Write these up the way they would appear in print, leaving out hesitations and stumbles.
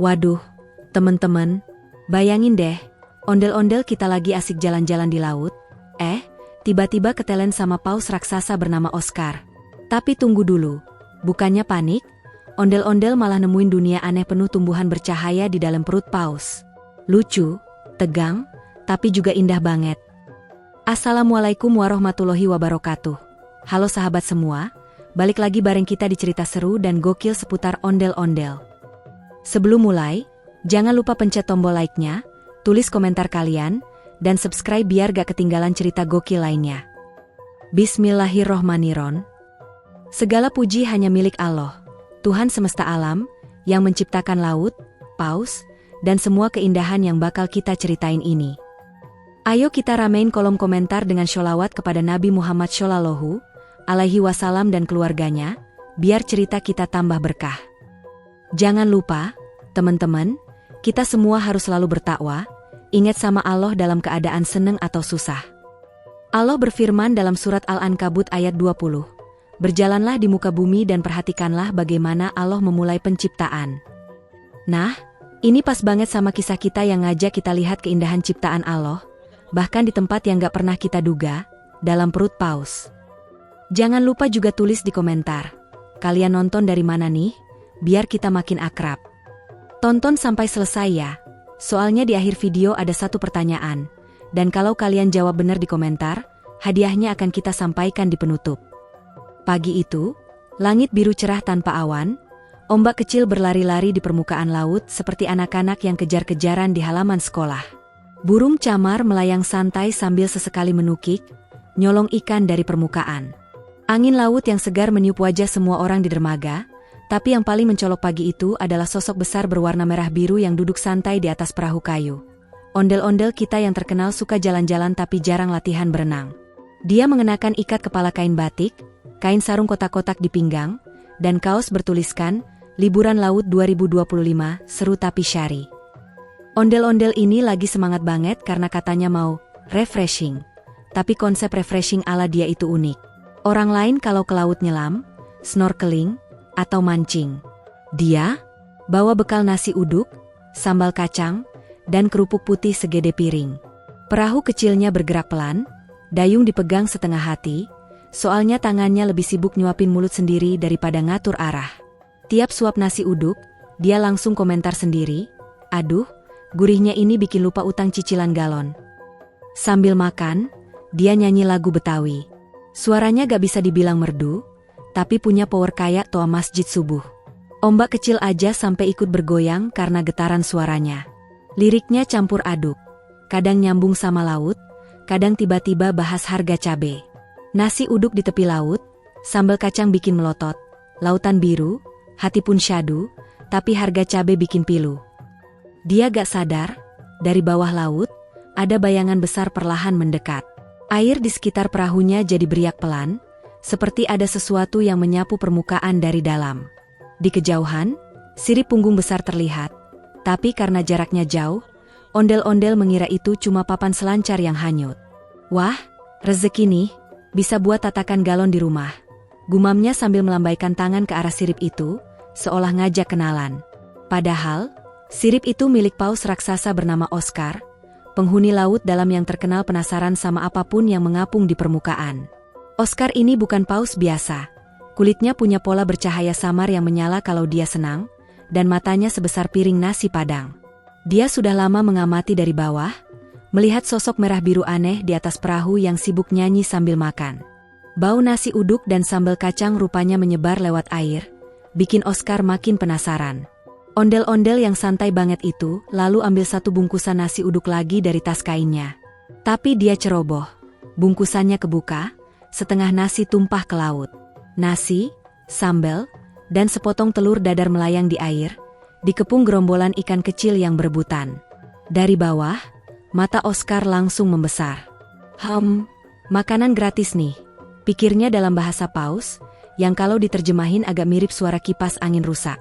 Waduh, temen-temen, bayangin deh, ondel-ondel kita lagi asik jalan-jalan di laut, tiba-tiba ketelen sama paus raksasa bernama Oscar. Tapi tunggu dulu, bukannya panik, ondel-ondel malah nemuin dunia aneh penuh tumbuhan bercahaya di dalam perut paus. Lucu, tegang, tapi juga indah banget. Assalamualaikum warahmatullahi wabarakatuh. Halo sahabat semua, balik lagi bareng kita di cerita seru dan gokil seputar ondel-ondel. Sebelum mulai, jangan lupa pencet tombol like-nya, tulis komentar kalian, dan subscribe biar gak ketinggalan cerita gokil lainnya. Bismillahirrohmanirrohim. Segala puji hanya milik Allah, Tuhan semesta alam, yang menciptakan laut, paus, dan semua keindahan yang bakal kita ceritain ini. Ayo kita ramein kolom komentar dengan sholawat kepada Nabi Muhammad Shallallahu Alaihi Wasallam dan keluarganya, biar cerita kita tambah berkah. Jangan lupa, teman-teman, kita semua harus selalu bertakwa, ingat sama Allah dalam keadaan seneng atau susah. Allah berfirman dalam surat Al-Ankabut ayat 20, berjalanlah di muka bumi dan perhatikanlah bagaimana Allah memulai penciptaan. Nah, ini pas banget sama kisah kita yang ngajak kita lihat keindahan ciptaan Allah, bahkan di tempat yang gak pernah kita duga, dalam perut paus. Jangan lupa juga tulis di komentar, kalian nonton dari mana nih, biar kita makin akrab. Tonton sampai selesai ya, soalnya di akhir video ada satu pertanyaan, dan kalau kalian jawab benar di komentar, hadiahnya akan kita sampaikan di penutup. Pagi itu, langit biru cerah tanpa awan, ombak kecil berlari-lari di permukaan laut seperti anak-anak yang kejar-kejaran di halaman sekolah. Burung camar melayang santai sambil sesekali menukik, nyolong ikan dari permukaan. Angin laut yang segar meniup wajah semua orang di dermaga, tapi yang paling mencolok pagi itu adalah sosok besar berwarna merah biru yang duduk santai di atas perahu kayu. Ondel-ondel kita yang terkenal suka jalan-jalan tapi jarang latihan berenang. Dia mengenakan ikat kepala kain batik, kain sarung kotak-kotak di pinggang, dan kaos bertuliskan, Liburan Laut 2025, seru tapi syari. Ondel-ondel ini lagi semangat banget karena katanya mau refreshing. Tapi konsep refreshing ala dia itu unik. Orang lain kalau ke laut nyelam, snorkeling, atau mancing. Dia bawa bekal nasi uduk, sambal kacang, dan kerupuk putih segede piring. Perahu kecilnya bergerak pelan, dayung dipegang setengah hati, soalnya tangannya lebih sibuk nyuapin mulut sendiri daripada ngatur arah. Tiap suap nasi uduk, dia langsung komentar sendiri, aduh, gurihnya ini bikin lupa utang cicilan galon. Sambil makan, dia nyanyi lagu Betawi. Suaranya gak bisa dibilang merdu, tapi punya power kayak toa masjid subuh. Ombak kecil aja sampai ikut bergoyang karena getaran suaranya. Liriknya campur aduk, kadang nyambung sama laut, kadang tiba-tiba bahas harga cabe. Nasi uduk di tepi laut, sambal kacang bikin melotot, lautan biru, hati pun syadu, tapi harga cabe bikin pilu. Dia gak sadar, dari bawah laut, ada bayangan besar perlahan mendekat. Air di sekitar perahunya jadi beriak pelan, seperti ada sesuatu yang menyapu permukaan dari dalam. Di kejauhan, sirip punggung besar terlihat, tapi karena jaraknya jauh, ondel-ondel mengira itu cuma papan selancar yang hanyut. Wah, rezeki nih, bisa buat tatakan galon di rumah. Gumamnya sambil melambaikan tangan ke arah sirip itu, seolah ngajak kenalan. Padahal, sirip itu milik paus raksasa bernama Oscar, penghuni laut dalam yang terkenal penasaran sama apapun yang mengapung di permukaan. Oscar ini bukan paus biasa. Kulitnya punya pola bercahaya samar yang menyala kalau dia senang, dan matanya sebesar piring nasi padang. Dia sudah lama mengamati dari bawah, melihat sosok merah biru aneh di atas perahu yang sibuk nyanyi sambil makan. Bau nasi uduk dan sambal kacang rupanya menyebar lewat air, bikin Oscar makin penasaran. Ondel-ondel yang santai banget itu lalu ambil satu bungkusan nasi uduk lagi dari tas kainnya. Tapi dia ceroboh, bungkusannya kebuka, setengah nasi tumpah ke laut. Nasi, sambal, dan sepotong telur dadar melayang di air, dikepung gerombolan ikan kecil yang berebutan. Dari bawah, mata Oscar langsung membesar. Makanan gratis nih, pikirnya dalam bahasa paus, yang kalau diterjemahin agak mirip suara kipas angin rusak.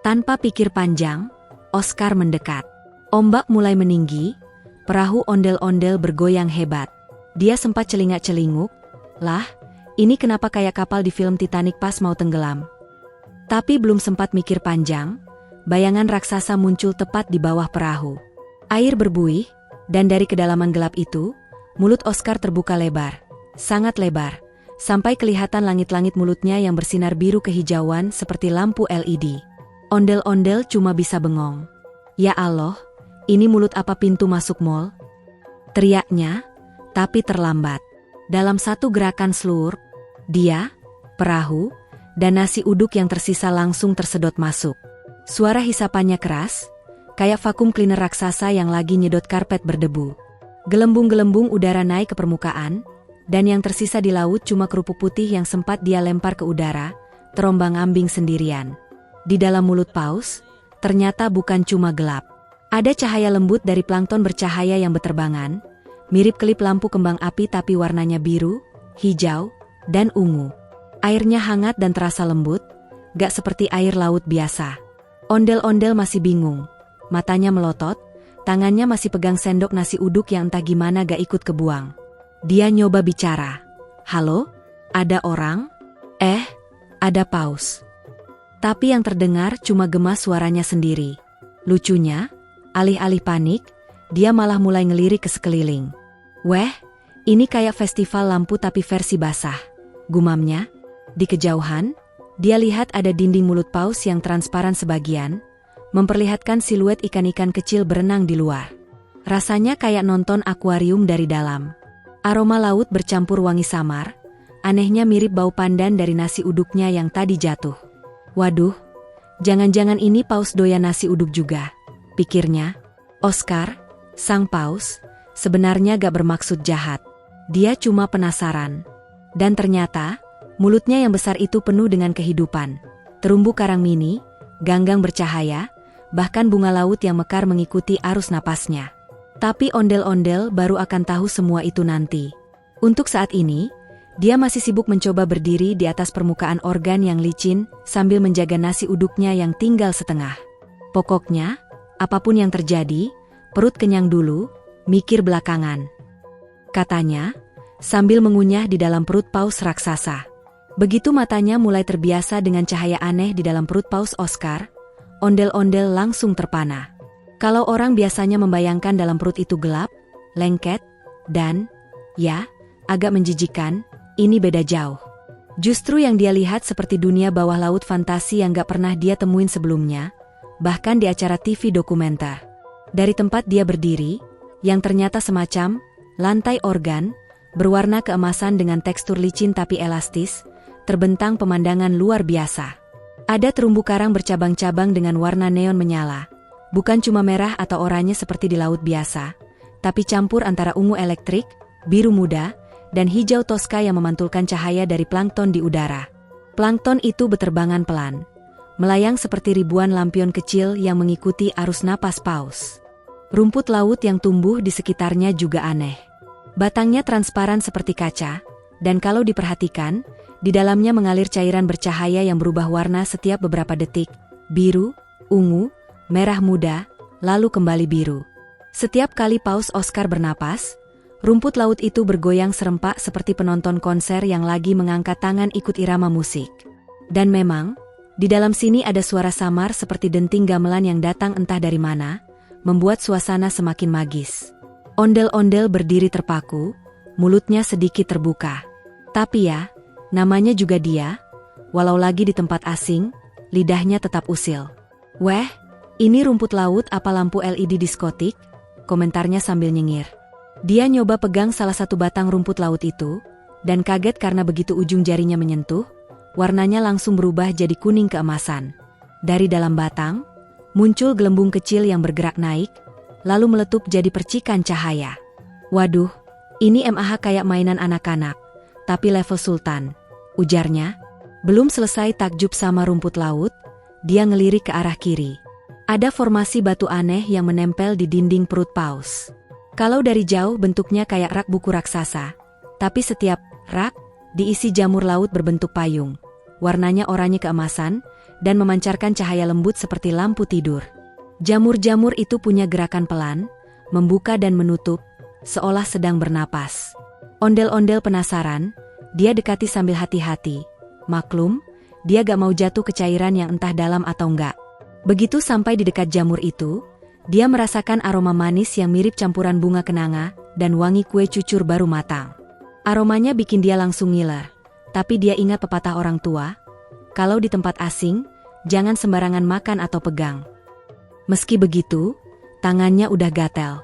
Tanpa pikir panjang, Oscar mendekat. Ombak mulai meninggi, perahu ondel-ondel bergoyang hebat. Dia sempat celingak-celinguk, lah, ini kenapa kayak kapal di film Titanic pas mau tenggelam. Tapi belum sempat mikir panjang, bayangan raksasa muncul tepat di bawah perahu. Air berbuih, dan dari kedalaman gelap itu, mulut Oscar terbuka lebar, sangat lebar, sampai kelihatan langit-langit mulutnya yang bersinar biru kehijauan seperti lampu LED. Ondel-ondel cuma bisa bengong. Ya Allah, ini mulut apa pintu masuk mall? Teriaknya, tapi terlambat. Dalam satu gerakan slurp, dia, perahu, dan nasi uduk yang tersisa langsung tersedot masuk. Suara hisapannya keras, kayak vakum cleaner raksasa yang lagi nyedot karpet berdebu. Gelembung-gelembung udara naik ke permukaan, dan yang tersisa di laut cuma kerupuk putih yang sempat dia lempar ke udara, terombang-ambing sendirian. Di dalam mulut paus, ternyata bukan cuma gelap. Ada cahaya lembut dari plankton bercahaya yang berterbangan, mirip kelip lampu kembang api tapi warnanya biru, hijau, dan ungu. Airnya hangat dan terasa lembut, gak seperti air laut biasa. Ondel-ondel masih bingung, matanya melotot, tangannya masih pegang sendok nasi uduk yang entah gimana gak ikut kebuang. Dia nyoba bicara. Halo? Ada orang? Ada paus. Tapi yang terdengar cuma gemas suaranya sendiri. Lucunya, alih-alih panik, dia malah mulai ngelirik ke sekeliling. Weh, ini kayak festival lampu tapi versi basah, gumamnya. Di kejauhan, dia lihat ada dinding mulut paus yang transparan sebagian, memperlihatkan siluet ikan-ikan kecil berenang di luar. Rasanya kayak nonton akuarium dari dalam. Aroma laut bercampur wangi samar, anehnya mirip bau pandan dari nasi uduknya yang tadi jatuh. Waduh, jangan-jangan ini paus doyan nasi uduk juga, pikirnya. Oscar, sang paus, sebenarnya gak bermaksud jahat. Dia cuma penasaran. Dan ternyata, mulutnya yang besar itu penuh dengan kehidupan. Terumbu karang mini, ganggang bercahaya, bahkan bunga laut yang mekar mengikuti arus napasnya. Tapi ondel-ondel baru akan tahu semua itu nanti. Untuk saat ini, dia masih sibuk mencoba berdiri di atas permukaan organ yang licin sambil menjaga nasi uduknya yang tinggal setengah. Pokoknya, apapun yang terjadi, perut kenyang dulu, mikir belakangan. Katanya, sambil mengunyah di dalam perut paus raksasa. Begitu matanya mulai terbiasa dengan cahaya aneh di dalam perut paus Oscar, ondel-ondel langsung terpana. Kalau orang biasanya membayangkan dalam perut itu gelap, lengket, dan, ya, agak menjijikan, ini beda jauh. Justru yang dia lihat seperti dunia bawah laut fantasi yang gak pernah dia temuin sebelumnya, bahkan di acara TV dokumenter. Dari tempat dia berdiri, yang ternyata semacam lantai organ, berwarna keemasan dengan tekstur licin tapi elastis, terbentang pemandangan luar biasa. Ada terumbu karang bercabang-cabang dengan warna neon menyala. Bukan cuma merah atau oranye seperti di laut biasa, tapi campur antara ungu elektrik, biru muda, dan hijau toska yang memantulkan cahaya dari plankton di udara. Plankton itu berterbangan pelan, melayang seperti ribuan lampion kecil yang mengikuti arus napas paus. Rumput laut yang tumbuh di sekitarnya juga aneh. Batangnya transparan seperti kaca, dan kalau diperhatikan, di dalamnya mengalir cairan bercahaya yang berubah warna setiap beberapa detik, biru, ungu, merah muda, lalu kembali biru. Setiap kali paus Oscar bernapas, rumput laut itu bergoyang serempak seperti penonton konser yang lagi mengangkat tangan ikut irama musik. Dan memang, di dalam sini ada suara samar seperti denting gamelan yang datang entah dari mana, membuat suasana semakin magis. Ondel-ondel berdiri terpaku, mulutnya sedikit terbuka. Tapi ya, namanya juga dia, walau lagi di tempat asing, lidahnya tetap usil. Weh, ini rumput laut apa lampu LED diskotik? Komentarnya sambil nyengir. Dia nyoba pegang salah satu batang rumput laut itu, dan kaget karena begitu ujung jarinya menyentuh, warnanya langsung berubah jadi kuning keemasan. Dari dalam batang, muncul gelembung kecil yang bergerak naik, lalu meletup jadi percikan cahaya. Waduh, ini MAH kayak mainan anak-anak, tapi level sultan, ujarnya. Belum selesai takjub sama rumput laut, dia ngelirik ke arah kiri. Ada formasi batu aneh yang menempel di dinding perut paus. Kalau dari jauh bentuknya kayak rak buku raksasa, tapi setiap rak diisi jamur laut berbentuk payung. Warnanya oranye keemasan dan memancarkan cahaya lembut seperti lampu tidur. Jamur-jamur itu punya gerakan pelan, membuka dan menutup, seolah sedang bernapas. Ondel-ondel penasaran, dia dekati sambil hati-hati. Maklum, dia gak mau jatuh ke cairan yang entah dalam atau enggak. Begitu sampai di dekat jamur itu, dia merasakan aroma manis yang mirip campuran bunga kenanga dan wangi kue cucur baru matang. Aromanya bikin dia langsung ngiler, tapi dia ingat pepatah orang tua, kalau di tempat asing, jangan sembarangan makan atau pegang. Meski begitu, tangannya udah gatel.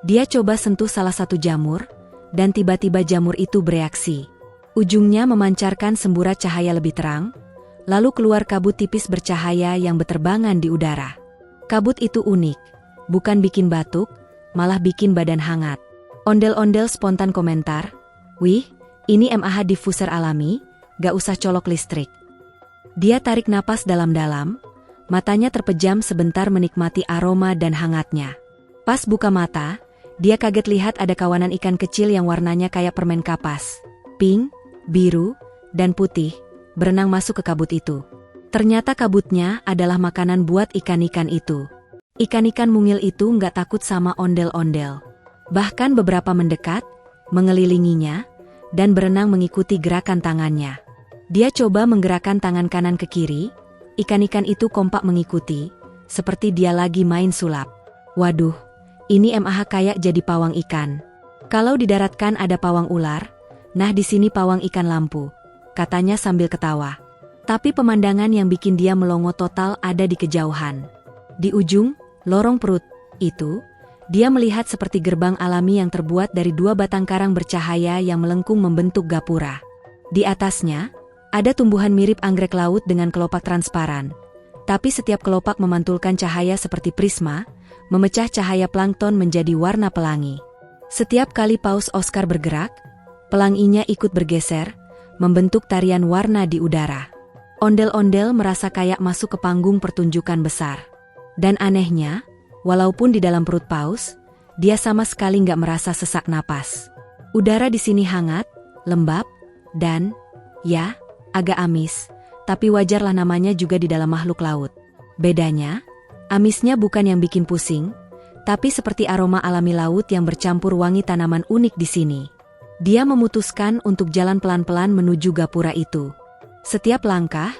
Dia coba sentuh salah satu jamur, dan tiba-tiba jamur itu bereaksi. Ujungnya memancarkan semburat cahaya lebih terang, lalu keluar kabut tipis bercahaya yang berterbangan di udara. Kabut itu unik, bukan bikin batuk, malah bikin badan hangat. Ondel-ondel spontan komentar, "Wih, ini MAH diffuser alami, gak usah colok listrik." Dia tarik napas dalam-dalam, matanya terpejam sebentar menikmati aroma dan hangatnya. Pas buka mata, dia kaget lihat ada kawanan ikan kecil yang warnanya kayak permen kapas. Pink, biru, dan putih, berenang masuk ke kabut itu. Ternyata kabutnya adalah makanan buat ikan-ikan itu. Ikan-ikan mungil itu nggak takut sama ondel-ondel. Bahkan beberapa mendekat, mengelilinginya, dan berenang mengikuti gerakan tangannya. Dia coba menggerakkan tangan kanan ke kiri, ikan-ikan itu kompak mengikuti, seperti dia lagi main sulap. Waduh, ini MAH kayak jadi pawang ikan. Kalau didaratkan ada pawang ular, nah di sini pawang ikan lampu, katanya sambil ketawa. Tapi pemandangan yang bikin dia melongo total ada di kejauhan. Di ujung lorong perut itu, dia melihat seperti gerbang alami yang terbuat dari dua batang karang bercahaya yang melengkung membentuk gapura. Di atasnya, ada tumbuhan mirip anggrek laut dengan kelopak transparan. Tapi setiap kelopak memantulkan cahaya seperti prisma, memecah cahaya plankton menjadi warna pelangi. Setiap kali paus Oscar bergerak, pelanginya ikut bergeser, membentuk tarian warna di udara. Ondel-ondel merasa kayak masuk ke panggung pertunjukan besar. Dan anehnya, walaupun di dalam perut paus, dia sama sekali nggak merasa sesak napas. Udara di sini hangat, lembab, dan, ya, agak amis, tapi wajarlah namanya juga di dalam makhluk laut. Bedanya, amisnya bukan yang bikin pusing, tapi seperti aroma alami laut yang bercampur wangi tanaman unik di sini. Dia memutuskan untuk jalan pelan-pelan menuju gapura itu. Setiap langkah,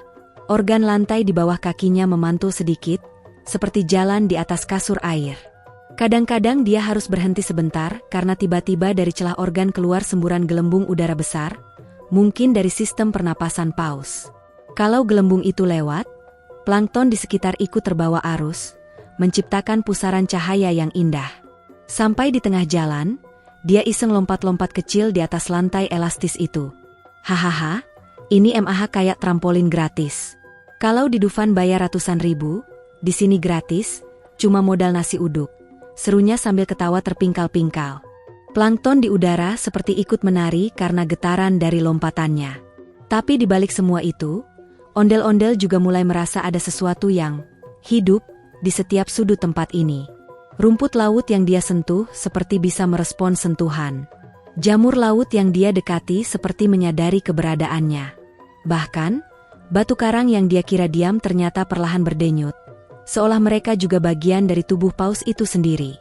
organ lantai di bawah kakinya memantul sedikit, seperti jalan di atas kasur air. Kadang-kadang dia harus berhenti sebentar karena tiba-tiba dari celah organ keluar semburan gelembung udara besar, mungkin dari sistem pernapasan paus. Kalau gelembung itu lewat, plankton di sekitar ikut terbawa arus, menciptakan pusaran cahaya yang indah. Sampai di tengah jalan, dia iseng lompat-lompat kecil di atas lantai elastis itu. Hahaha, ini MAH kayak trampolin gratis. Kalau di Dufan bayar ratusan ribu, di sini gratis, cuma modal nasi uduk. Serunya sambil ketawa terpingkal-pingkal. Plankton di udara seperti ikut menari karena getaran dari lompatannya. Tapi di balik semua itu, ondel-ondel juga mulai merasa ada sesuatu yang hidup di setiap sudut tempat ini. Rumput laut yang dia sentuh seperti bisa merespon sentuhan. Jamur laut yang dia dekati seperti menyadari keberadaannya. Bahkan, batu karang yang dia kira diam ternyata perlahan berdenyut, seolah mereka juga bagian dari tubuh paus itu sendiri.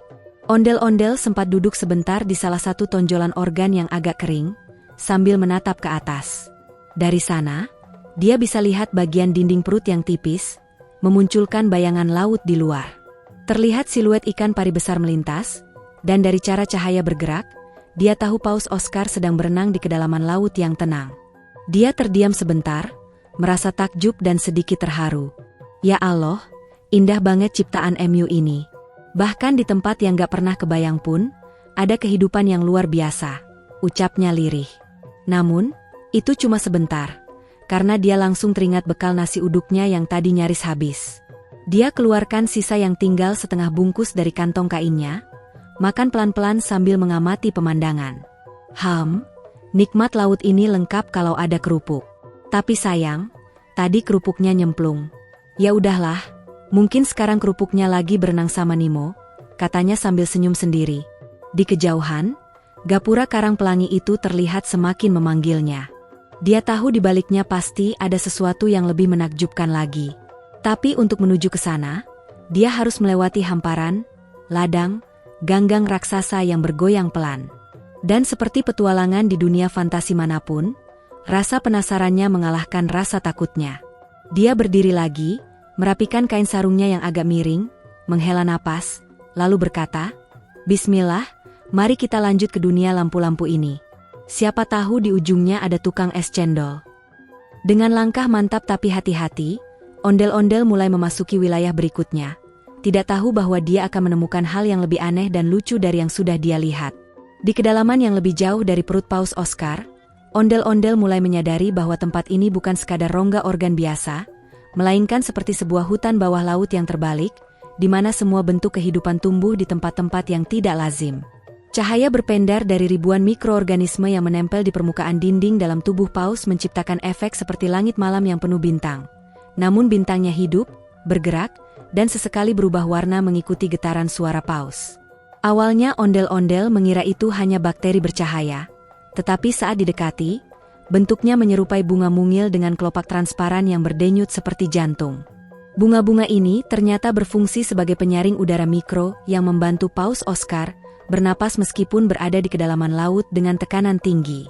Ondel-ondel sempat duduk sebentar di salah satu tonjolan organ yang agak kering, sambil menatap ke atas. Dari sana, dia bisa lihat bagian dinding perut yang tipis, memunculkan bayangan laut di luar. Terlihat siluet ikan pari besar melintas, dan dari cara cahaya bergerak, dia tahu paus Oscar sedang berenang di kedalaman laut yang tenang. Dia terdiam sebentar, merasa takjub dan sedikit terharu. Ya Allah, indah banget ciptaan MU ini. Bahkan di tempat yang gak pernah kebayang pun, ada kehidupan yang luar biasa, ucapnya lirih. Namun, itu cuma sebentar, karena dia langsung teringat bekal nasi uduknya yang tadi nyaris habis. Dia keluarkan sisa yang tinggal setengah bungkus dari kantong kainnya, makan pelan-pelan sambil mengamati pemandangan. Nikmat laut ini lengkap kalau ada kerupuk. Tapi sayang, tadi kerupuknya nyemplung. Ya udahlah, mungkin sekarang kerupuknya lagi berenang sama Nemo, katanya sambil senyum sendiri. Di kejauhan, gapura karang pelangi itu terlihat semakin memanggilnya. Dia tahu di baliknya pasti ada sesuatu yang lebih menakjubkan lagi. Tapi untuk menuju ke sana, dia harus melewati hamparan, ladang, ganggang raksasa yang bergoyang pelan. Dan seperti petualangan di dunia fantasi manapun, rasa penasarannya mengalahkan rasa takutnya. Dia berdiri lagi, merapikan kain sarungnya yang agak miring, menghela napas, lalu berkata, "Bismillah, mari kita lanjut ke dunia lampu-lampu ini. Siapa tahu di ujungnya ada tukang es cendol." Dengan langkah mantap tapi hati-hati, ondel-ondel mulai memasuki wilayah berikutnya. Tidak tahu bahwa dia akan menemukan hal yang lebih aneh dan lucu dari yang sudah dia lihat. Di kedalaman yang lebih jauh dari perut Paus Oscar, ondel-ondel mulai menyadari bahwa tempat ini bukan sekadar rongga organ biasa, melainkan seperti sebuah hutan bawah laut yang terbalik, di mana semua bentuk kehidupan tumbuh di tempat-tempat yang tidak lazim. Cahaya berpendar dari ribuan mikroorganisme yang menempel di permukaan dinding dalam tubuh Paus menciptakan efek seperti langit malam yang penuh bintang. Namun bintangnya hidup, bergerak, dan sesekali berubah warna mengikuti getaran suara Paus. Awalnya ondel-ondel mengira itu hanya bakteri bercahaya, tetapi saat didekati, bentuknya menyerupai bunga mungil dengan kelopak transparan yang berdenyut seperti jantung. Bunga-bunga ini ternyata berfungsi sebagai penyaring udara mikro yang membantu Paus Oscar bernapas meskipun berada di kedalaman laut dengan tekanan tinggi.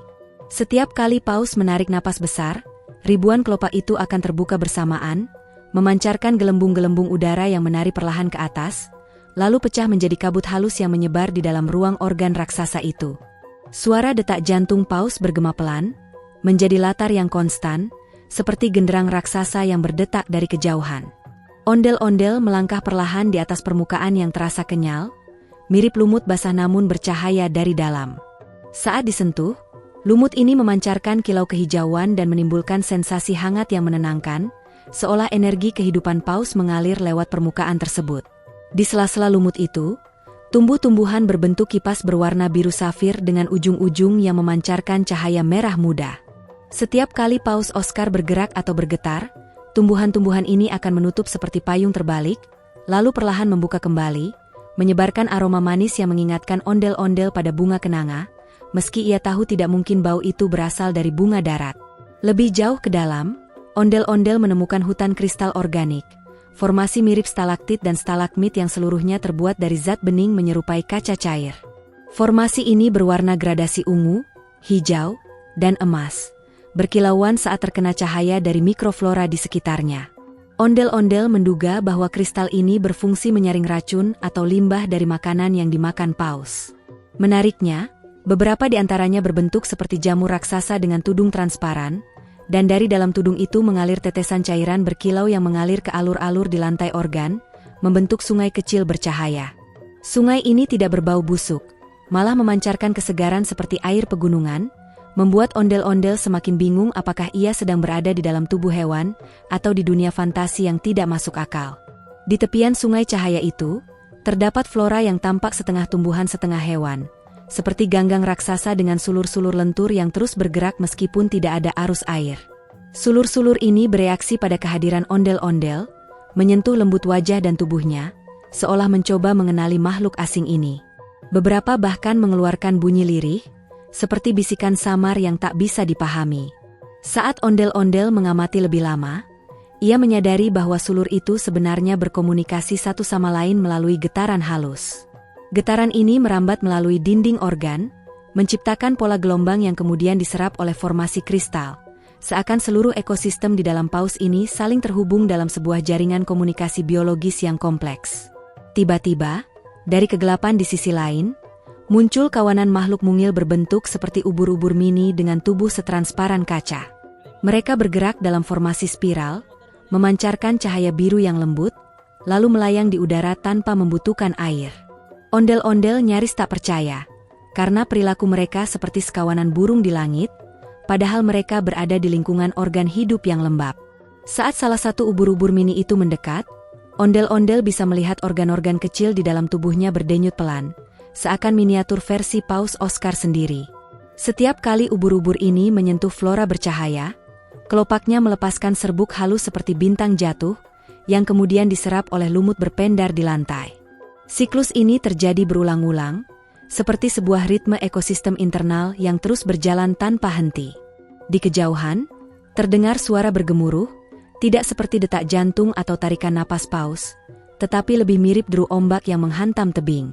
Setiap kali Paus menarik napas besar, ribuan kelopak itu akan terbuka bersamaan, memancarkan gelembung-gelembung udara yang menari perlahan ke atas, lalu pecah menjadi kabut halus yang menyebar di dalam ruang organ raksasa itu. Suara detak jantung Paus bergema pelan, menjadi latar yang konstan, seperti genderang raksasa yang berdetak dari kejauhan. Ondel-ondel melangkah perlahan di atas permukaan yang terasa kenyal, mirip lumut basah namun bercahaya dari dalam. Saat disentuh, lumut ini memancarkan kilau kehijauan dan menimbulkan sensasi hangat yang menenangkan, seolah energi kehidupan Paus mengalir lewat permukaan tersebut. Di sela-sela lumut itu, tumbuh-tumbuhan berbentuk kipas berwarna biru safir dengan ujung-ujung yang memancarkan cahaya merah muda. Setiap kali Paus Oscar bergerak atau bergetar, tumbuhan-tumbuhan ini akan menutup seperti payung terbalik, lalu perlahan membuka kembali, menyebarkan aroma manis yang mengingatkan ondel-ondel pada bunga kenanga, meski ia tahu tidak mungkin bau itu berasal dari bunga darat. Lebih jauh ke dalam, ondel-ondel menemukan hutan kristal organik, formasi mirip stalaktit dan stalagmit yang seluruhnya terbuat dari zat bening menyerupai kaca cair. Formasi ini berwarna gradasi ungu, hijau, dan emas, berkilauan saat terkena cahaya dari mikroflora di sekitarnya. Ondel-ondel menduga bahwa kristal ini berfungsi menyaring racun atau limbah dari makanan yang dimakan Paus. Menariknya, beberapa di antaranya berbentuk seperti jamur raksasa dengan tudung transparan, dan dari dalam tudung itu mengalir tetesan cairan berkilau yang mengalir ke alur-alur di lantai organ, membentuk sungai kecil bercahaya. Sungai ini tidak berbau busuk, malah memancarkan kesegaran seperti air pegunungan, membuat ondel-ondel semakin bingung apakah ia sedang berada di dalam tubuh hewan atau di dunia fantasi yang tidak masuk akal. Di tepian sungai cahaya itu, terdapat flora yang tampak setengah tumbuhan setengah hewan, seperti ganggang raksasa dengan sulur-sulur lentur yang terus bergerak meskipun tidak ada arus air. Sulur-sulur ini bereaksi pada kehadiran ondel-ondel, menyentuh lembut wajah dan tubuhnya, seolah mencoba mengenali makhluk asing ini. Beberapa bahkan mengeluarkan bunyi lirih, seperti bisikan samar yang tak bisa dipahami. Saat ondel-ondel mengamati lebih lama, ia menyadari bahwa sulur itu sebenarnya berkomunikasi satu sama lain melalui getaran halus. Getaran ini merambat melalui dinding organ, menciptakan pola gelombang yang kemudian diserap oleh formasi kristal, seakan seluruh ekosistem di dalam Paus ini saling terhubung dalam sebuah jaringan komunikasi biologis yang kompleks. Tiba-tiba, dari kegelapan di sisi lain, muncul kawanan makhluk mungil berbentuk seperti ubur-ubur mini dengan tubuh setransparan kaca. Mereka bergerak dalam formasi spiral, memancarkan cahaya biru yang lembut, lalu melayang di udara tanpa membutuhkan air. Ondel-ondel nyaris tak percaya, karena perilaku mereka seperti sekawanan burung di langit, padahal mereka berada di lingkungan organ hidup yang lembab. Saat salah satu ubur-ubur mini itu mendekat, ondel-ondel bisa melihat organ-organ kecil di dalam tubuhnya berdenyut pelan, seakan miniatur versi Paus Oscar sendiri. Setiap kali ubur-ubur ini menyentuh flora bercahaya, kelopaknya melepaskan serbuk halus seperti bintang jatuh, yang kemudian diserap oleh lumut berpendar di lantai. Siklus ini terjadi berulang-ulang, seperti sebuah ritme ekosistem internal yang terus berjalan tanpa henti. Di kejauhan, terdengar suara bergemuruh, tidak seperti detak jantung atau tarikan napas Paus, tetapi lebih mirip deru ombak yang menghantam tebing.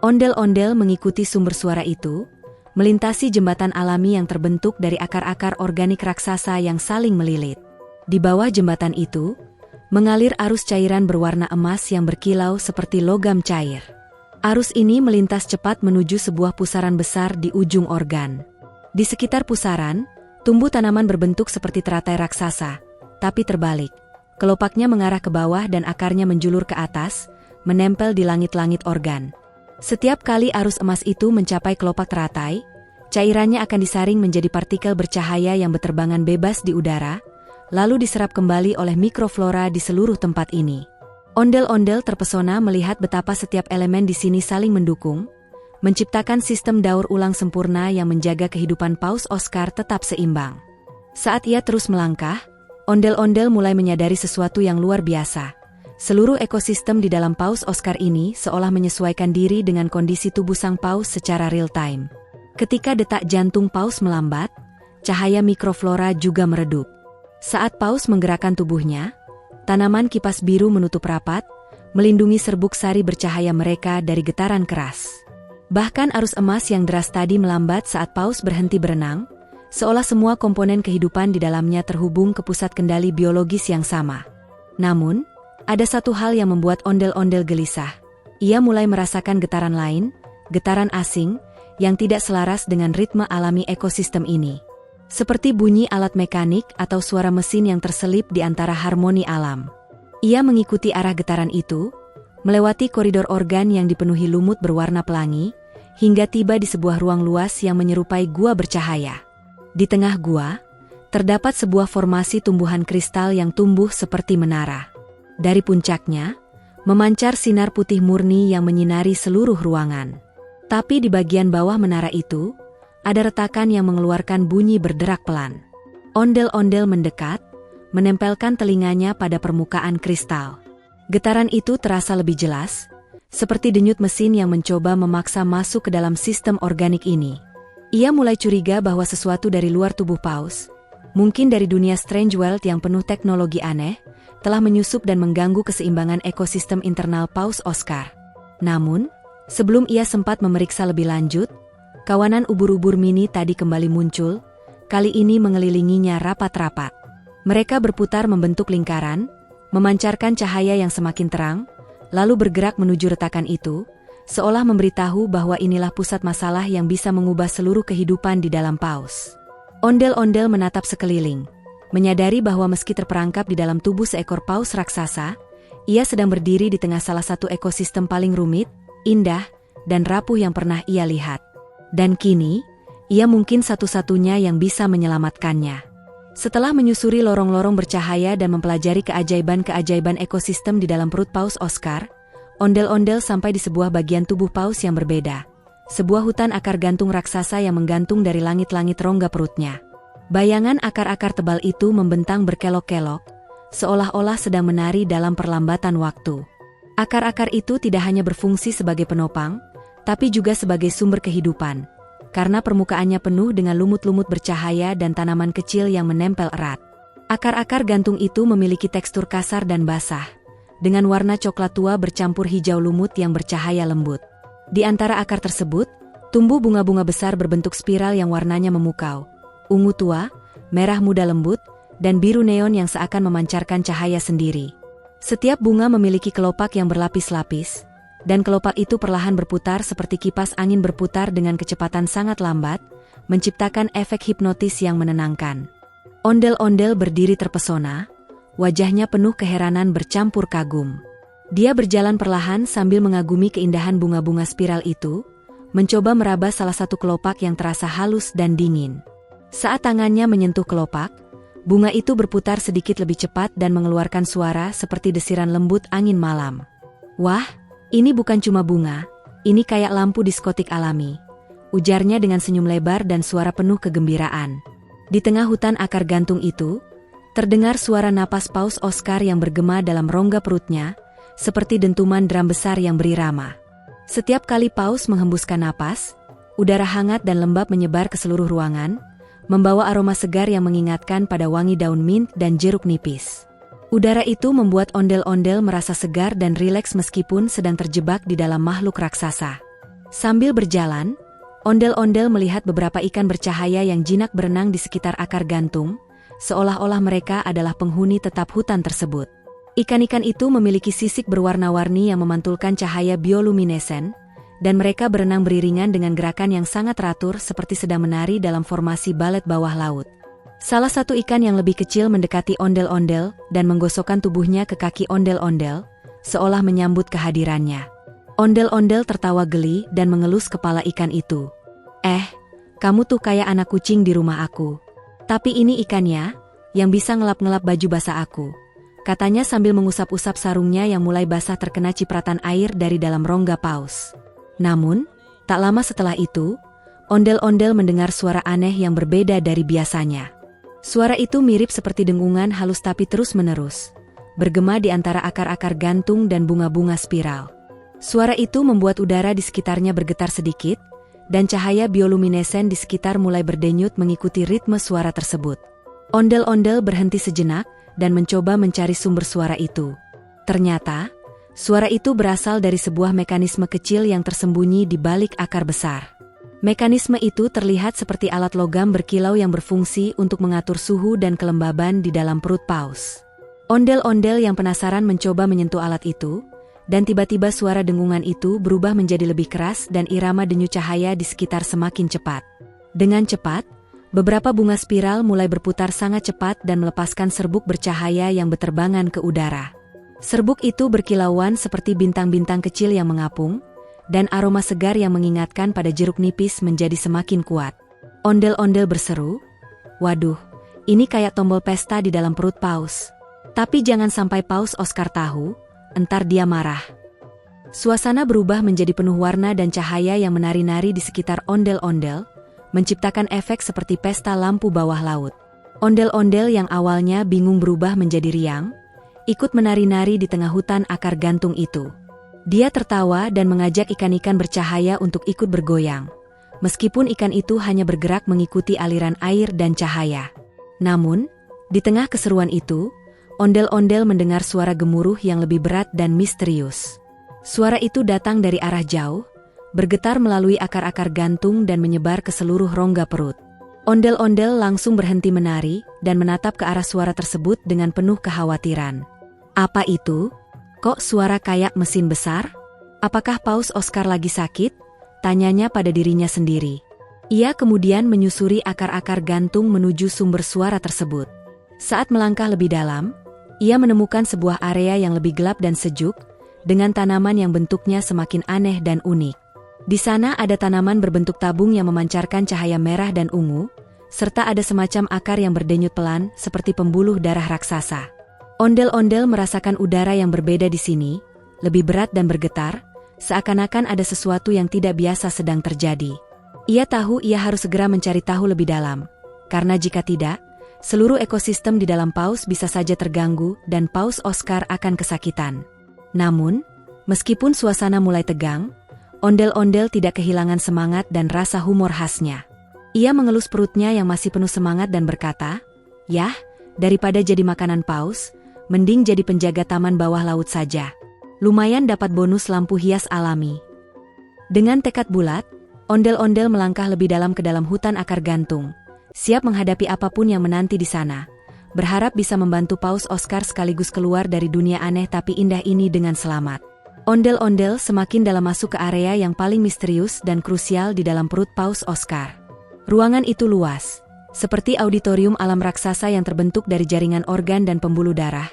Ondel-ondel mengikuti sumber suara itu, melintasi jembatan alami yang terbentuk dari akar-akar organik raksasa yang saling melilit. Di bawah jembatan itu, mengalir arus cairan berwarna emas yang berkilau seperti logam cair. Arus ini melintas cepat menuju sebuah pusaran besar di ujung organ. Di sekitar pusaran, tumbuh tanaman berbentuk seperti teratai raksasa, tapi terbalik. Kelopaknya mengarah ke bawah dan akarnya menjulur ke atas, menempel di langit-langit organ. Setiap kali arus emas itu mencapai kelopak teratai, cairannya akan disaring menjadi partikel bercahaya yang berterbangan bebas di udara, lalu diserap kembali oleh mikroflora di seluruh tempat ini. Ondel-ondel terpesona melihat betapa setiap elemen di sini saling mendukung, menciptakan sistem daur ulang sempurna yang menjaga kehidupan Paus Oscar tetap seimbang. Saat ia terus melangkah, ondel-ondel mulai menyadari sesuatu yang luar biasa. Seluruh ekosistem di dalam Paus Oscar ini seolah menyesuaikan diri dengan kondisi tubuh sang paus secara real-time. Ketika detak jantung paus melambat, cahaya mikroflora juga meredup. Saat paus menggerakkan tubuhnya, tanaman kipas biru menutup rapat, melindungi serbuk sari bercahaya mereka dari getaran keras. Bahkan arus emas yang deras tadi melambat saat paus berhenti berenang, seolah semua komponen kehidupan di dalamnya terhubung ke pusat kendali biologis yang sama. Namun, ada satu hal yang membuat ondel-ondel gelisah. Ia mulai merasakan getaran lain, getaran asing, yang tidak selaras dengan ritme alami ekosistem ini. Seperti bunyi alat mekanik atau suara mesin yang terselip di antara harmoni alam. Ia mengikuti arah getaran itu, melewati koridor organ yang dipenuhi lumut berwarna pelangi, hingga tiba di sebuah ruang luas yang menyerupai gua bercahaya. Di tengah gua, terdapat sebuah formasi tumbuhan kristal yang tumbuh seperti menara. Dari puncaknya, memancar sinar putih murni yang menyinari seluruh ruangan. Tapi di bagian bawah menara itu, ada retakan yang mengeluarkan bunyi berderak pelan. Ondel-ondel mendekat, menempelkan telinganya pada permukaan kristal. Getaran itu terasa lebih jelas, seperti denyut mesin yang mencoba memaksa masuk ke dalam sistem organik ini. Ia mulai curiga bahwa sesuatu dari luar tubuh paus, mungkin dari dunia Strange World yang penuh teknologi aneh, telah menyusup dan mengganggu keseimbangan ekosistem internal Paus Oscar. Namun, sebelum ia sempat memeriksa lebih lanjut, kawanan ubur-ubur mini tadi kembali muncul, kali ini mengelilinginya rapat-rapat. Mereka berputar membentuk lingkaran, memancarkan cahaya yang semakin terang, lalu bergerak menuju retakan itu, seolah memberitahu bahwa inilah pusat masalah yang bisa mengubah seluruh kehidupan di dalam paus. Ondel-ondel menatap sekeliling, menyadari bahwa meski terperangkap di dalam tubuh seekor paus raksasa, ia sedang berdiri di tengah salah satu ekosistem paling rumit, indah, dan rapuh yang pernah ia lihat. Dan kini, ia mungkin satu-satunya yang bisa menyelamatkannya. Setelah menyusuri lorong-lorong bercahaya dan mempelajari keajaiban-keajaiban ekosistem di dalam perut Paus Oscar, ondel-ondel sampai di sebuah bagian tubuh paus yang berbeda. Sebuah hutan akar gantung raksasa yang menggantung dari langit-langit rongga perutnya. Bayangan akar-akar tebal itu membentang berkelok-kelok, seolah-olah sedang menari dalam perlambatan waktu. Akar-akar itu tidak hanya berfungsi sebagai penopang, tapi juga sebagai sumber kehidupan, karena permukaannya penuh dengan lumut-lumut bercahaya dan tanaman kecil yang menempel erat. Akar-akar gantung itu memiliki tekstur kasar dan basah, dengan warna coklat tua bercampur hijau lumut yang bercahaya lembut. Di antara akar tersebut, tumbuh bunga-bunga besar berbentuk spiral yang warnanya memukau, ungu tua, merah muda lembut, dan biru neon yang seakan memancarkan cahaya sendiri. Setiap bunga memiliki kelopak yang berlapis-lapis, dan kelopak itu perlahan berputar seperti kipas angin berputar dengan kecepatan sangat lambat, menciptakan efek hipnotis yang menenangkan. Ondel-ondel berdiri terpesona, wajahnya penuh keheranan bercampur kagum. Dia berjalan perlahan sambil mengagumi keindahan bunga-bunga spiral itu, mencoba meraba salah satu kelopak yang terasa halus dan dingin. Saat tangannya menyentuh kelopak, bunga itu berputar sedikit lebih cepat dan mengeluarkan suara seperti desiran lembut angin malam. "Wah, ini bukan cuma bunga, ini kayak lampu diskotik alami," ujarnya dengan senyum lebar dan suara penuh kegembiraan. Di tengah hutan akar gantung itu, terdengar suara napas Paus Oscar yang bergema dalam rongga perutnya, seperti dentuman drum besar yang berirama. Setiap kali Paus menghembuskan napas, udara hangat dan lembab menyebar ke seluruh ruangan, membawa aroma segar yang mengingatkan pada wangi daun mint dan jeruk nipis. Udara itu membuat ondel-ondel merasa segar dan rileks meskipun sedang terjebak di dalam makhluk raksasa. Sambil berjalan, ondel-ondel melihat beberapa ikan bercahaya yang jinak berenang di sekitar akar gantung, seolah-olah mereka adalah penghuni tetap hutan tersebut. Ikan-ikan itu memiliki sisik berwarna-warni yang memantulkan cahaya bioluminesen, dan mereka berenang beriringan dengan gerakan yang sangat teratur seperti sedang menari dalam formasi balet bawah laut. Salah satu ikan yang lebih kecil mendekati ondel-ondel dan menggosokkan tubuhnya ke kaki ondel-ondel, seolah menyambut kehadirannya. Ondel-ondel tertawa geli dan mengelus kepala ikan itu. Kamu tuh kayak anak kucing di rumah aku. Tapi ini ikannya, yang bisa ngelap-ngelap baju basah aku, katanya sambil mengusap-usap sarungnya yang mulai basah terkena cipratan air dari dalam rongga paus. Namun, tak lama setelah itu, ondel-ondel mendengar suara aneh yang berbeda dari biasanya. Suara itu mirip seperti dengungan halus tapi terus-menerus, bergema di antara akar-akar gantung dan bunga-bunga spiral. Suara itu membuat udara di sekitarnya bergetar sedikit, dan cahaya bioluminesen di sekitar mulai berdenyut mengikuti ritme suara tersebut. Ondel-ondel berhenti sejenak, dan mencoba mencari sumber suara itu. Ternyata, suara itu berasal dari sebuah mekanisme kecil yang tersembunyi di balik akar besar. Mekanisme itu terlihat seperti alat logam berkilau yang berfungsi untuk mengatur suhu dan kelembaban di dalam perut paus. Ondel-ondel yang penasaran mencoba menyentuh alat itu, dan tiba-tiba suara dengungan itu berubah menjadi lebih keras dan irama denyut cahaya di sekitar semakin cepat. Dengan cepat, beberapa bunga spiral mulai berputar sangat cepat dan melepaskan serbuk bercahaya yang berterbangan ke udara. Serbuk itu berkilauan seperti bintang-bintang kecil yang mengapung, dan aroma segar yang mengingatkan pada jeruk nipis menjadi semakin kuat. Ondel-ondel berseru, "Waduh, ini kayak tombol pesta di dalam perut paus. Tapi jangan sampai Paus Oscar tahu, entar dia marah." Suasana berubah menjadi penuh warna dan cahaya yang menari-nari di sekitar ondel-ondel, menciptakan efek seperti pesta lampu bawah laut. Ondel-ondel yang awalnya bingung berubah menjadi riang, ikut menari-nari di tengah hutan akar gantung itu. Dia tertawa dan mengajak ikan-ikan bercahaya untuk ikut bergoyang, meskipun ikan itu hanya bergerak mengikuti aliran air dan cahaya. Namun, di tengah keseruan itu, ondel-ondel mendengar suara gemuruh yang lebih berat dan misterius. Suara itu datang dari arah jauh, bergetar melalui akar-akar gantung dan menyebar ke seluruh rongga perut. Ondel-ondel langsung berhenti menari dan menatap ke arah suara tersebut dengan penuh kekhawatiran. Apa itu? Kok suara kayak mesin besar? Apakah Paus Oscar lagi sakit? Tanyanya pada dirinya sendiri. Ia kemudian menyusuri akar-akar gantung menuju sumber suara tersebut. Saat melangkah lebih dalam, ia menemukan sebuah area yang lebih gelap dan sejuk, dengan tanaman yang bentuknya semakin aneh dan unik. Di sana ada tanaman berbentuk tabung yang memancarkan cahaya merah dan ungu, serta ada semacam akar yang berdenyut pelan seperti pembuluh darah raksasa. Ondel-ondel merasakan udara yang berbeda di sini, lebih berat dan bergetar, seakan-akan ada sesuatu yang tidak biasa sedang terjadi. Ia tahu ia harus segera mencari tahu lebih dalam, karena jika tidak, seluruh ekosistem di dalam paus bisa saja terganggu dan Paus Oscar akan kesakitan. Namun, meskipun suasana mulai tegang, ondel-ondel tidak kehilangan semangat dan rasa humor khasnya. Ia mengelus perutnya yang masih penuh semangat dan berkata, "Yah, daripada jadi makanan paus, mending jadi penjaga taman bawah laut saja. Lumayan dapat bonus lampu hias alami." Dengan tekad bulat, ondel-ondel melangkah lebih dalam ke dalam hutan akar gantung, siap menghadapi apapun yang menanti di sana, berharap bisa membantu Paus Oscar sekaligus keluar dari dunia aneh tapi indah ini dengan selamat. Ondel-ondel semakin dalam masuk ke area yang paling misterius dan krusial di dalam perut Paus Oscar. Ruangan itu luas, seperti auditorium alam raksasa yang terbentuk dari jaringan organ dan pembuluh darah,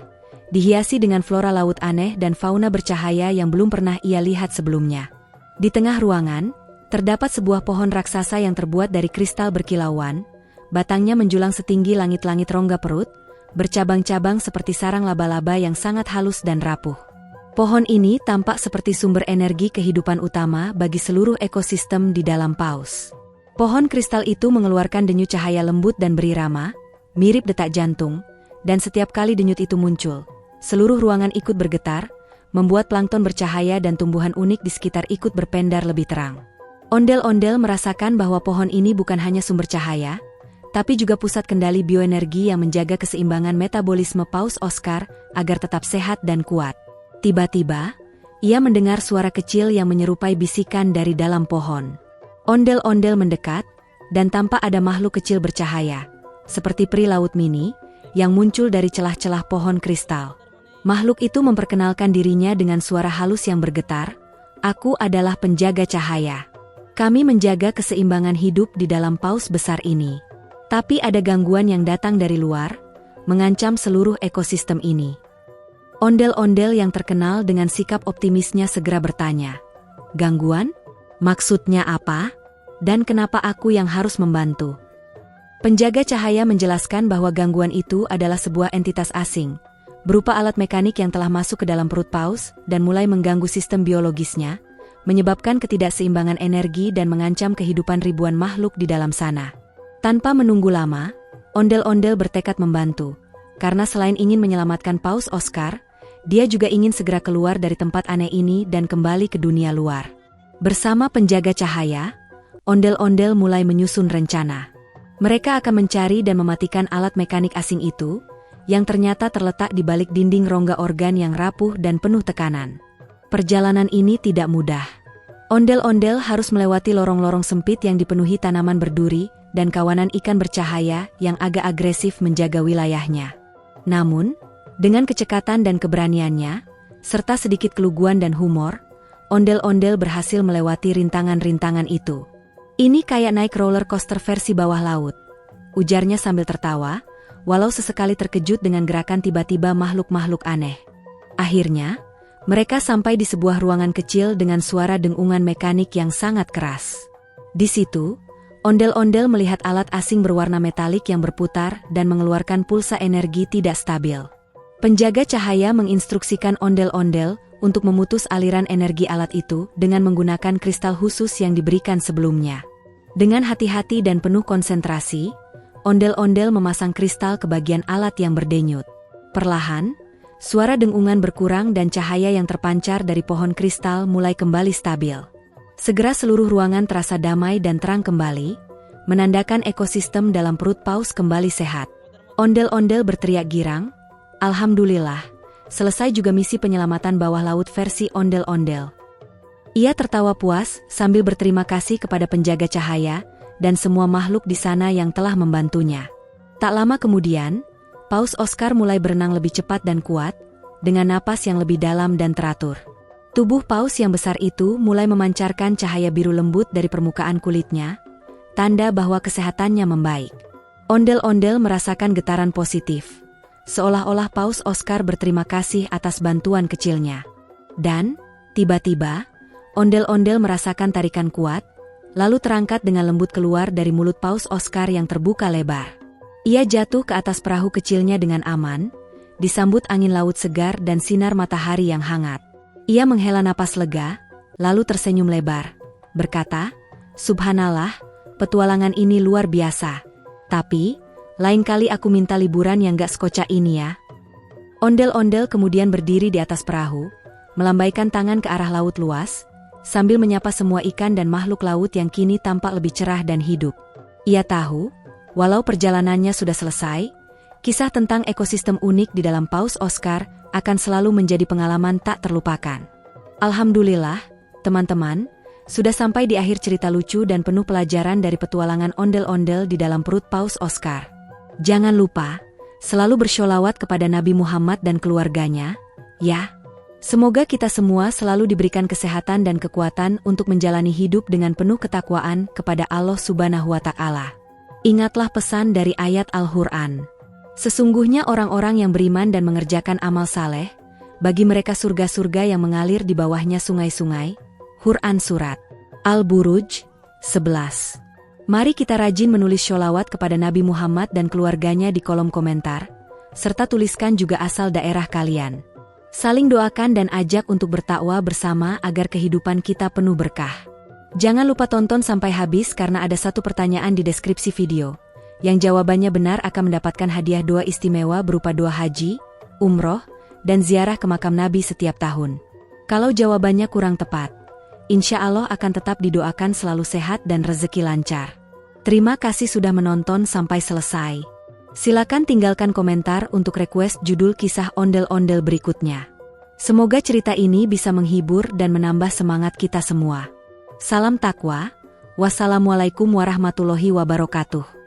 dihiasi dengan flora laut aneh dan fauna bercahaya yang belum pernah ia lihat sebelumnya. Di tengah ruangan, terdapat sebuah pohon raksasa yang terbuat dari kristal berkilauan, batangnya menjulang setinggi langit-langit rongga perut, bercabang-cabang seperti sarang laba-laba yang sangat halus dan rapuh. Pohon ini tampak seperti sumber energi kehidupan utama bagi seluruh ekosistem di dalam paus. Pohon kristal itu mengeluarkan denyut cahaya lembut dan berirama, mirip detak jantung, dan setiap kali denyut itu muncul, seluruh ruangan ikut bergetar, membuat plankton bercahaya dan tumbuhan unik di sekitar ikut berpendar lebih terang. Ondel-ondel merasakan bahwa pohon ini bukan hanya sumber cahaya, tapi juga pusat kendali bioenergi yang menjaga keseimbangan metabolisme Paus Oscar agar tetap sehat dan kuat. Tiba-tiba, ia mendengar suara kecil yang menyerupai bisikan dari dalam pohon. Ondel-ondel mendekat, dan tampak ada makhluk kecil bercahaya, seperti peri laut mini, yang muncul dari celah-celah pohon kristal. Makhluk itu memperkenalkan dirinya dengan suara halus yang bergetar, "Aku adalah penjaga cahaya. Kami menjaga keseimbangan hidup di dalam paus besar ini. Tapi ada gangguan yang datang dari luar, mengancam seluruh ekosistem ini." Ondel-ondel yang terkenal dengan sikap optimisnya segera bertanya, "Gangguan? Maksudnya apa? Dan kenapa aku yang harus membantu?" Penjaga cahaya menjelaskan bahwa gangguan itu adalah sebuah entitas asing, berupa alat mekanik yang telah masuk ke dalam perut paus dan mulai mengganggu sistem biologisnya, menyebabkan ketidakseimbangan energi dan mengancam kehidupan ribuan makhluk di dalam sana. Tanpa menunggu lama, ondel-ondel bertekad membantu, karena selain ingin menyelamatkan Paus Oscar, dia juga ingin segera keluar dari tempat aneh ini dan kembali ke dunia luar. Bersama penjaga cahaya, ondel-ondel mulai menyusun rencana. Mereka akan mencari dan mematikan alat mekanik asing itu, yang ternyata terletak di balik dinding rongga organ yang rapuh dan penuh tekanan. Perjalanan ini tidak mudah. Ondel-ondel harus melewati lorong-lorong sempit yang dipenuhi tanaman berduri dan kawanan ikan bercahaya yang agak agresif menjaga wilayahnya. Namun, dengan kecekatan dan keberaniannya, serta sedikit keluguan dan humor, ondel-ondel berhasil melewati rintangan-rintangan itu. "Ini kayak naik roller coaster versi bawah laut," ujarnya sambil tertawa, walau sesekali terkejut dengan gerakan tiba-tiba makhluk-makhluk aneh. Akhirnya, mereka sampai di sebuah ruangan kecil dengan suara dengungan mekanik yang sangat keras. Di situ, ondel-ondel melihat alat asing berwarna metalik yang berputar dan mengeluarkan pulsa energi tidak stabil. Penjaga cahaya menginstruksikan ondel-ondel untuk memutus aliran energi alat itu dengan menggunakan kristal khusus yang diberikan sebelumnya. Dengan hati-hati dan penuh konsentrasi, ondel-ondel memasang kristal ke bagian alat yang berdenyut. Perlahan, suara dengungan berkurang dan cahaya yang terpancar dari pohon kristal mulai kembali stabil. Segera seluruh ruangan terasa damai dan terang kembali, menandakan ekosistem dalam perut paus kembali sehat. Ondel-ondel berteriak girang, "Alhamdulillah, selesai juga misi penyelamatan bawah laut versi ondel-ondel." Ia tertawa puas sambil berterima kasih kepada penjaga cahaya dan semua makhluk di sana yang telah membantunya. Tak lama kemudian, Paus Oscar mulai berenang lebih cepat dan kuat, dengan napas yang lebih dalam dan teratur. Tubuh paus yang besar itu mulai memancarkan cahaya biru lembut dari permukaan kulitnya, tanda bahwa kesehatannya membaik. Ondel-ondel merasakan getaran positif, seolah-olah Paus Oscar berterima kasih atas bantuan kecilnya. Dan, tiba-tiba, ondel-ondel merasakan tarikan kuat, lalu terangkat dengan lembut keluar dari mulut Paus Oscar yang terbuka lebar. Ia jatuh ke atas perahu kecilnya dengan aman, disambut angin laut segar dan sinar matahari yang hangat. Ia menghela napas lega, lalu tersenyum lebar, berkata, "Subhanallah, petualangan ini luar biasa. Tapi, lain kali aku minta liburan yang gak sekocak ini ya." Ondel-ondel kemudian berdiri di atas perahu, melambaikan tangan ke arah laut luas, sambil menyapa semua ikan dan makhluk laut yang kini tampak lebih cerah dan hidup. Ia tahu, walau perjalanannya sudah selesai, kisah tentang ekosistem unik di dalam Paus Oscar akan selalu menjadi pengalaman tak terlupakan. Alhamdulillah, teman-teman, sudah sampai di akhir cerita lucu dan penuh pelajaran dari petualangan ondel-ondel di dalam perut Paus Oscar. Jangan lupa, selalu bersholawat kepada Nabi Muhammad dan keluarganya, ya. Semoga kita semua selalu diberikan kesehatan dan kekuatan untuk menjalani hidup dengan penuh ketakwaan kepada Allah Subhanahu wa Ta'ala. Ingatlah pesan dari ayat Al-Quran. Sesungguhnya orang-orang yang beriman dan mengerjakan amal saleh, bagi mereka surga-surga yang mengalir di bawahnya sungai-sungai. Quran Surat Al-Buruj 11. Mari kita rajin menulis sholawat kepada Nabi Muhammad dan keluarganya di kolom komentar, serta tuliskan juga asal daerah kalian. Saling doakan dan ajak untuk bertakwa bersama agar kehidupan kita penuh berkah. Jangan lupa tonton sampai habis karena ada satu pertanyaan di deskripsi video. Yang jawabannya benar akan mendapatkan hadiah doa istimewa berupa doa haji, umroh, dan ziarah ke makam Nabi setiap tahun. Kalau jawabannya kurang tepat, insya Allah akan tetap didoakan selalu sehat dan rezeki lancar. Terima kasih sudah menonton sampai selesai. Silakan tinggalkan komentar untuk request judul kisah ondel-ondel berikutnya. Semoga cerita ini bisa menghibur dan menambah semangat kita semua. Salam takwa, wassalamualaikum warahmatullahi wabarakatuh.